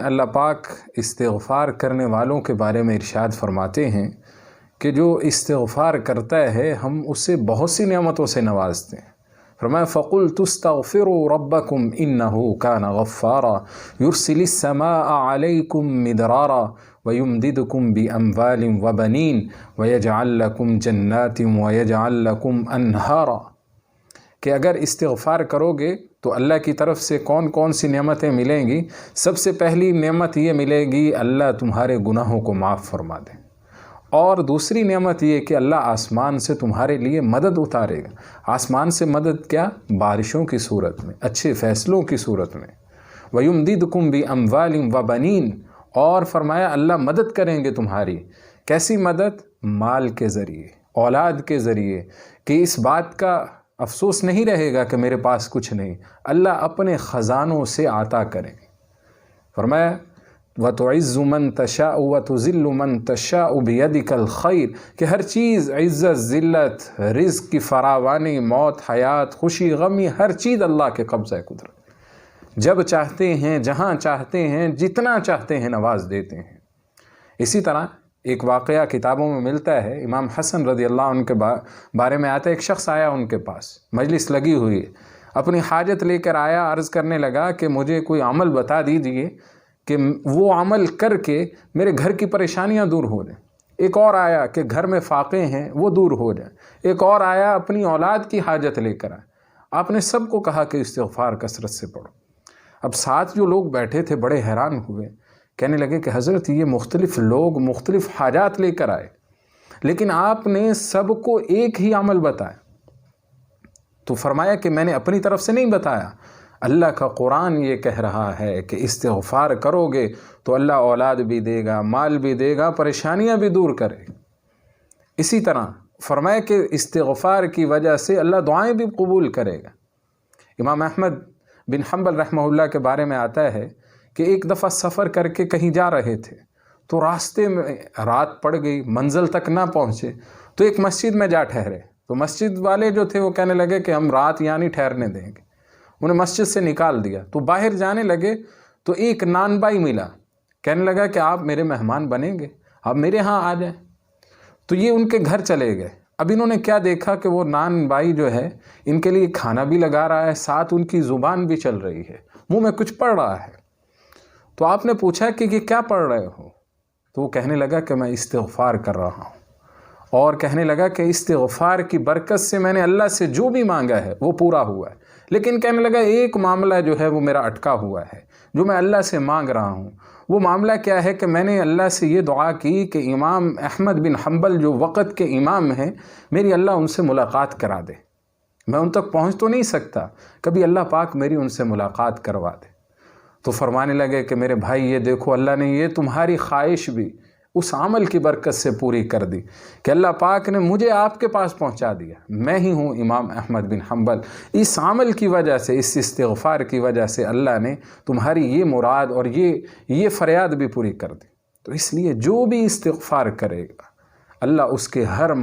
اللہ پاک استغفار کرنے والوں کے بارے میں ارشاد فرماتے ہیں کہ جو استغفار کرتا ہے ہم اسے بہت سی نعمتوں سے نوازتے ہیں۔ فرمایا فَقُلْتُ اسْتَغْفِرُوا رَبَّكُمْ إِنَّهُ كَانَ غَفَّارًا يُرْسِلِ السَّمَاءَ عَلَيْكُمْ مِدْرَارًا وَيُمْدِدْكُمْ بِأَمْوَالٍ وَبَنِينَ وَيَجْعَلْ لَكُمْ جَنَّاتٍ وَيَجْعَلْ لَكُمْ أَنْهَارًا، کہ اگر استغفار کرو گے تو اللہ کی طرف سے کون کون سی نعمتیں ملیں گی۔ سب سے پہلی نعمت یہ ملے گی اللہ تمہارے گناہوں کو معاف فرما دے، اور دوسری نعمت یہ کہ اللہ آسمان سے تمہارے لیے مدد اتارے گا۔ آسمان سے مدد کیا؟ بارشوں کی صورت میں، اچھے فیصلوں کی صورت میں۔ وَيُمْدِدْكُمْ بِأَمْوَالٍ وَبَنِينَ، اور فرمایا اللہ مدد کریں گے تمہاری۔ کیسی مدد؟ مال کے ذریعے، اولاد کے ذریعے، کہ اس بات کا افسوس نہیں رہے گا کہ میرے پاس کچھ نہیں، اللہ اپنے خزانوں سے عطا کریں۔ فرمایا وَتُعِزُّ مَن تَشَاءُ وَتُذِلُّ مَن تَشَاءُ بِيَدِكَ الْخَيْرُ، کہ ہر چیز، عزت، ذلت، رزق کی فراوانی، موت، حیات، خوشی، غمی، ہر چیز اللہ کے قبضہ قدرت، جب چاہتے ہیں، جہاں چاہتے ہیں، جتنا چاہتے ہیں نواز دیتے ہیں۔ اسی طرح ایک واقعہ کتابوں میں ملتا ہے، امام حسن رضی اللہ عنہ کے بارے میں آتا ہے۔ ایک شخص آیا ان کے پاس، مجلس لگی ہوئی ہے، اپنی حاجت لے کر آیا، عرض کرنے لگا کہ مجھے کوئی عمل بتا دیجئے کہ وہ عمل کر کے میرے گھر کی پریشانیاں دور ہو جائیں۔ ایک اور آیا کہ گھر میں فاقے ہیں وہ دور ہو جائیں۔ ایک اور آیا اپنی اولاد کی حاجت لے کر آیا۔ آپ نے سب کو کہا کہ استغفار کثرت سے پڑھو۔ اب ساتھ جو لوگ بیٹھے تھے بڑے حیران ہوئے، کہنے لگے کہ حضرت یہ مختلف لوگ مختلف حاجات لے کر آئے، لیکن آپ نے سب کو ایک ہی عمل بتایا۔ تو فرمایا کہ میں نے اپنی طرف سے نہیں بتایا، اللہ کا قرآن یہ کہہ رہا ہے کہ استغفار کرو گے تو اللہ اولاد بھی دے گا، مال بھی دے گا، پریشانیاں بھی دور کرے گا۔ اسی طرح فرمایا کہ استغفار کی وجہ سے اللہ دعائیں بھی قبول کرے گا۔ امام احمد بن حنبل رحمہ اللہ کے بارے میں آتا ہے کہ ایک دفعہ سفر کر کے کہیں جا رہے تھے، تو راستے میں رات پڑ گئی، منزل تک نہ پہنچے، تو ایک مسجد میں جا ٹھہرے۔ تو مسجد والے جو تھے وہ کہنے لگے کہ ہم رات یہاں نہیں ٹھہرنے دیں گے، انہیں مسجد سے نکال دیا۔ تو باہر جانے لگے تو ایک نان بائی ملا، کہنے لگا کہ آپ میرے مہمان بنیں گے، آپ میرے ہاں آ جائیں۔ تو یہ ان کے گھر چلے گئے۔ اب انہوں نے کیا دیکھا کہ وہ نان بائی جو ہے ان کے لیے کھانا بھی لگا رہا ہے، ساتھ ان کی زبان بھی چل رہی ہے، منہ میں کچھ پڑھ رہا ہے۔ تو آپ نے پوچھا کہ یہ کیا پڑھ رہے ہو؟ تو وہ کہنے لگا کہ میں استغفار کر رہا ہوں، اور کہنے لگا کہ استغفار کی برکت سے میں نے اللہ سے جو بھی مانگا ہے وہ پورا ہوا ہے، لیکن کہنے لگا ایک معاملہ جو ہے وہ میرا اٹکا ہوا ہے، جو میں اللہ سے مانگ رہا ہوں۔ وہ معاملہ کیا ہے کہ میں نے اللہ سے یہ دعا کی کہ امام احمد بن حنبل جو وقت کے امام ہیں، میری اللہ ان سے ملاقات کرا دے۔ میں ان تک پہنچ تو نہیں سکتا، کبھی اللہ پاک میری ان سے ملاقات کروا دے۔ تو فرمانے لگے کہ میرے بھائی یہ دیکھو، اللہ نے یہ تمہاری خواہش بھی اس عمل کی برکت سے پوری کر دی کہ اللہ پاک نے مجھے آپ کے پاس پہنچا دیا۔ میں ہی ہوں امام احمد بن حنبل۔ اس عمل کی وجہ سے، اس استغفار کی وجہ سے اللہ نے تمہاری یہ مراد اور یہ فریاد بھی پوری کر دی۔ تو اس لیے جو بھی استغفار کرے گا اللہ اس کے ہر